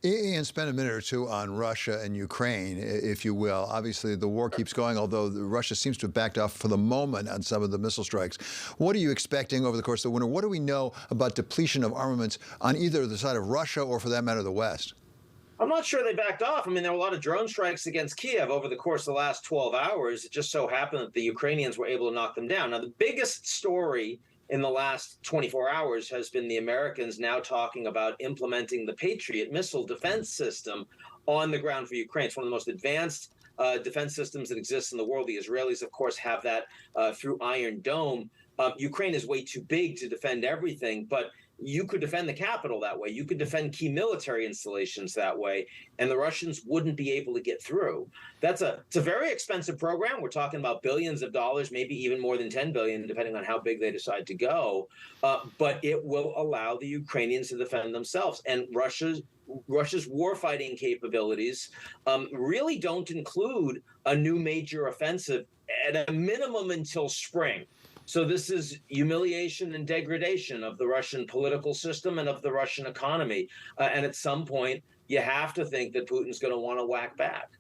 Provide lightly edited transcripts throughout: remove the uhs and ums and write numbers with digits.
Ian, spend a minute or two on Russia and Ukraine, if you will. Obviously, the war keeps going, although Russia seems to have backed off for the moment on some of the missile strikes. What are you expecting over the course of the winter? What do we know about depletion of armaments on either the side of Russia or, for that matter, the West? I'm not sure they backed off. I mean, there were a lot of drone strikes against Kiev over the course of the last 12 hours. It just so happened that the Ukrainians were able to knock them down. Now, the biggest story in the last 24 hours has been the Americans now talking about implementing the Patriot missile defense system on the ground for Ukraine. It's one of the most advanced defense systems that exists in the world. The Israelis, of course, have that through Iron Dome. Ukraine is way too big to defend everything, but you could defend the capital that way. You could defend key military installations that way, and the Russians wouldn't be able to get through. It's a very expensive program. We're talking about billions of dollars, maybe even more than 10 billion, depending on how big they decide to go. But it will allow the Ukrainians to defend themselves. And Russia's warfighting capabilities really don't include a new major offensive at a minimum until spring. So this is humiliation and degradation of the Russian political system and of the Russian economy. And at some point, you have to think that Putin's going to want to whack back.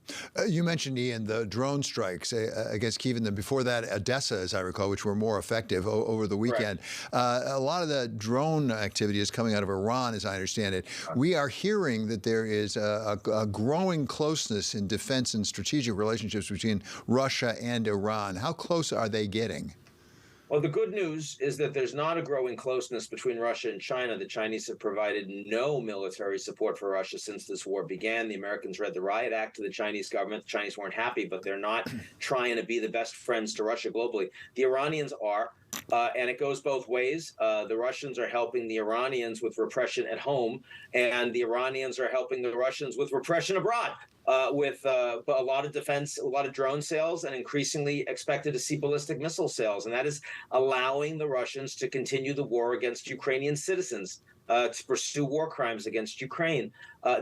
You mentioned, Ian, the drone strikes against Kyiv, and then before that, Odessa, as I recall, which were more effective over the weekend. A lot of the drone activity is coming out of Iran, as I understand it. We are hearing that there is a growing closeness in defense and strategic relationships between Russia and Iran. How close are they getting? Well, the good news is that there's not a growing closeness between Russia and China. The Chinese have provided no military support for Russia since this war began. The Americans read the riot act to the Chinese government. The Chinese weren't happy, but they're not trying to be the best friends to Russia globally. The Iranians are. And it goes both ways. The Russians are helping the Iranians with repression at home, and the Iranians are helping the Russians with repression abroad, with a lot of defense, a lot of drone sales, and increasingly expected to see ballistic missile sales. And that is allowing the Russians to continue the war against Ukrainian citizens, to pursue war crimes against Ukraine.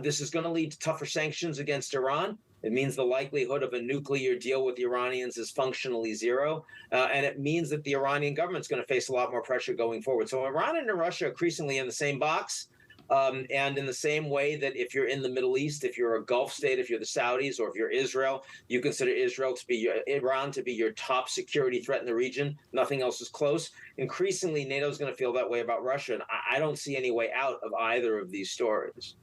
This is going to lead to tougher sanctions against Iran. It means the likelihood of a nuclear deal with the Iranians is functionally zero. And it means that the Iranian government's going to face a lot more pressure going forward. So Iran and Russia are increasingly in the same box. And in the same way that if you're in the Middle East, if you're a Gulf state, if you're the Saudis, or if you're Israel, you consider Iran to be your top security threat in the region. Nothing else is close. Increasingly, NATO is going to feel that way about Russia. And I don't see any way out of either of these stories.